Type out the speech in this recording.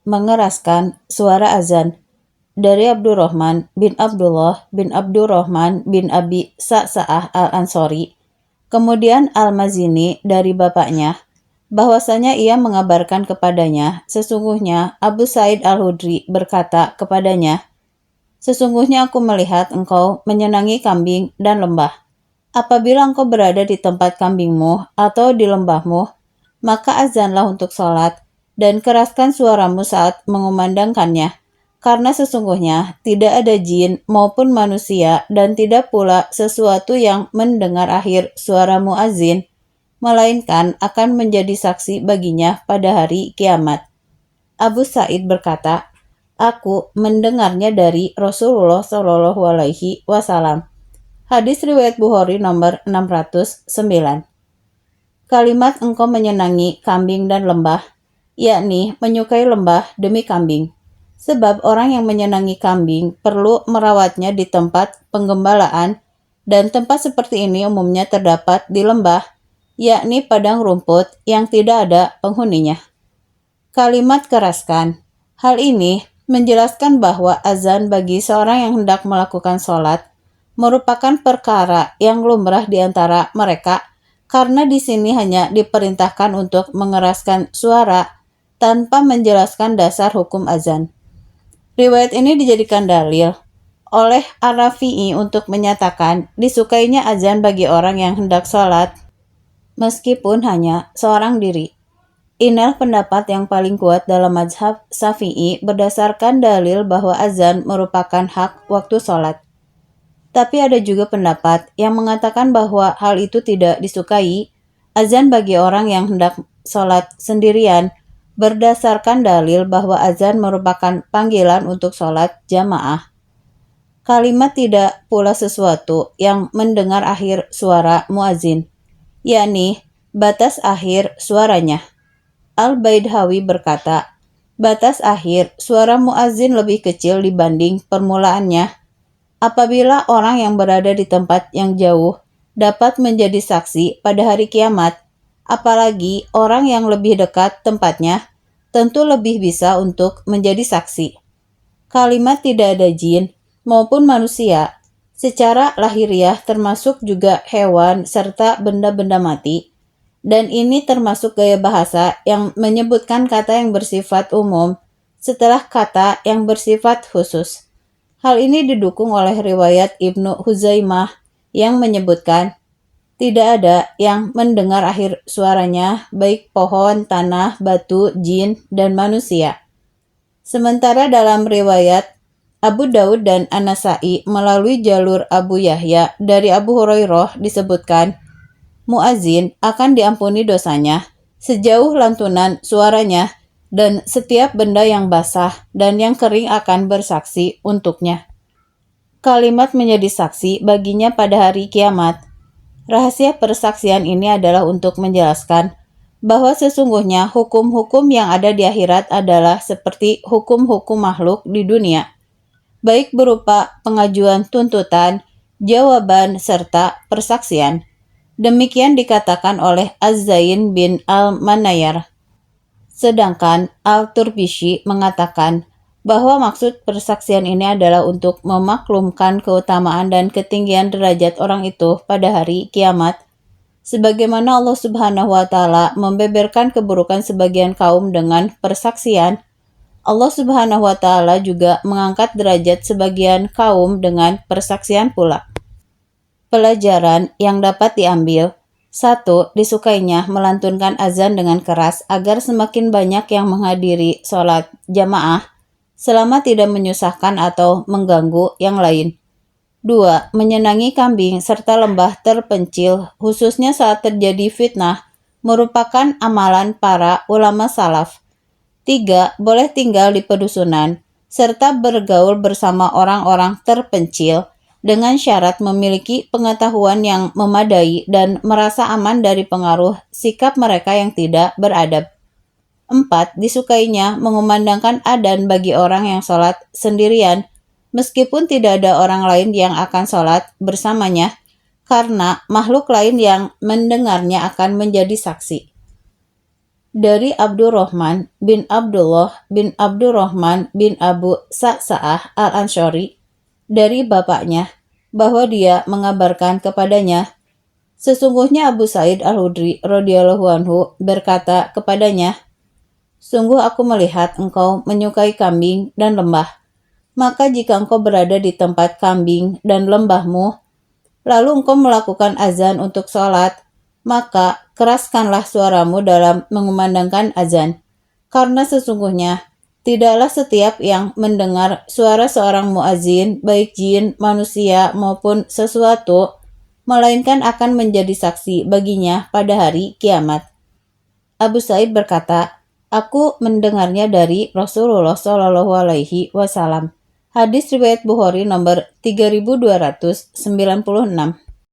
mengeraskan suara azan. Dari Abdurrahman bin Abdullah bin Abdurrahman bin Abi Sa'sa'ah al-Ansori, kemudian Al-Mazini dari bapaknya, bahwasanya ia mengabarkan kepadanya, sesungguhnya Abu Sa'id al-Hudri berkata kepadanya, sesungguhnya aku melihat engkau menyenangi kambing dan lembah. Apabila engkau berada di tempat kambingmu atau di lembahmu, maka azanlah untuk sholat, dan keraskan suaramu saat mengumandangkannya. Karena sesungguhnya tidak ada jin maupun manusia dan tidak pula sesuatu yang mendengar akhir suara muazin, melainkan akan menjadi saksi baginya pada hari kiamat. Abu Sa'id berkata, aku mendengarnya dari Rasulullah Shallallahu Alaihi Wasallam. Hadis riwayat Bukhari nomor 609. Kalimat engkau menyenangi kambing dan lembah, yakni menyukai lembah demi kambing. Sebab orang yang menyenangi kambing perlu merawatnya di tempat penggembalaan, dan tempat seperti ini umumnya terdapat di lembah, yakni padang rumput yang tidak ada penghuninya. Kalimat keraskan. Hal ini menjelaskan bahwa azan bagi seorang yang hendak melakukan sholat merupakan perkara yang lumrah di antara mereka, karena di sini hanya diperintahkan untuk mengeraskan suara tanpa menjelaskan dasar hukum azan. Riwayat ini dijadikan dalil oleh Ar-Rafi'i untuk menyatakan disukainya azan bagi orang yang hendak sholat meskipun hanya seorang diri. Inilah pendapat yang paling kuat dalam mazhab Syafi'i berdasarkan dalil bahwa azan merupakan hak waktu sholat. Tapi ada juga pendapat yang mengatakan bahwa hal itu tidak disukai azan bagi orang yang hendak sholat sendirian berdasarkan dalil bahwa azan merupakan panggilan untuk sholat jamaah. Kalimat tidak pula sesuatu yang mendengar akhir suara muazin, yakni batas akhir suaranya. Al-Baidhawi berkata, batas akhir suara muazin lebih kecil dibanding permulaannya. Apabila orang yang berada di tempat yang jauh dapat menjadi saksi pada hari kiamat, apalagi orang yang lebih dekat tempatnya, tentu lebih bisa untuk menjadi saksi. Kalimat tidak ada jin maupun manusia, secara lahiriah termasuk juga hewan serta benda-benda mati, dan ini termasuk gaya bahasa yang menyebutkan kata yang bersifat umum setelah kata yang bersifat khusus. Hal ini didukung oleh riwayat Ibnu Huzaimah yang menyebutkan, tidak ada yang mendengar akhir suaranya, baik pohon, tanah, batu, jin, dan manusia. Sementara dalam riwayat Abu Daud dan An-Nasai melalui jalur Abu Yahya dari Abu Hurairah disebutkan, muazin akan diampuni dosanya sejauh lantunan suaranya, dan setiap benda yang basah dan yang kering akan bersaksi untuknya. Kalimat menjadi saksi baginya pada hari kiamat. Rahasia persaksian ini adalah untuk menjelaskan bahwa sesungguhnya hukum-hukum yang ada di akhirat adalah seperti hukum-hukum makhluk di dunia, baik berupa pengajuan tuntutan, jawaban, serta persaksian. Demikian dikatakan oleh Az-Zain bin Al-Manayar. Sedangkan Al-Turbishi mengatakan bahwa maksud persaksian ini adalah untuk memaklumkan keutamaan dan ketinggian derajat orang itu pada hari kiamat. Sebagaimana Allah Subhanahu wa Ta'ala membeberkan keburukan sebagian kaum dengan persaksian, Allah Subhanahu wa Ta'ala juga mengangkat derajat sebagian kaum dengan persaksian pula. Pelajaran yang dapat diambil: 1. Disukainya melantunkan azan dengan keras agar semakin banyak yang menghadiri sholat jamaah selama tidak menyusahkan atau mengganggu yang lain. 2. Menyenangi kambing serta lembah terpencil, khususnya saat terjadi fitnah, merupakan amalan para ulama salaf. 3. Boleh tinggal di pedusunan, serta bergaul bersama orang-orang terpencil, dengan syarat memiliki pengetahuan yang memadai dan merasa aman dari pengaruh sikap mereka yang tidak beradab. 4. Disukainya mengumandangkan adzan bagi orang yang sholat sendirian, meskipun tidak ada orang lain yang akan sholat bersamanya, karena makhluk lain yang mendengarnya akan menjadi saksi. dari Abdurrahman bin Abdullah bin Abdurrahman bin Abu Sa'sa'ah al-Ansyari dari bapaknya bahwa dia mengabarkan kepadanya, sesungguhnya Abu Sa'id al-Hudri radhiyallahu anhu berkata kepadanya, sungguh aku melihat engkau menyukai kambing dan lembah. Maka jika engkau berada di tempat kambing dan lembahmu, lalu engkau melakukan azan untuk sholat, maka keraskanlah suaramu dalam mengumandangkan azan. Karena sesungguhnya tidaklah setiap yang mendengar suara seorang muazin, baik jin, manusia maupun sesuatu, melainkan akan menjadi saksi baginya pada hari kiamat. Abu Sa'id berkata, aku mendengarnya dari Rasulullah Shallallahu Alaihi Wasallam. Hadis riwayat Bukhari nomor 3296.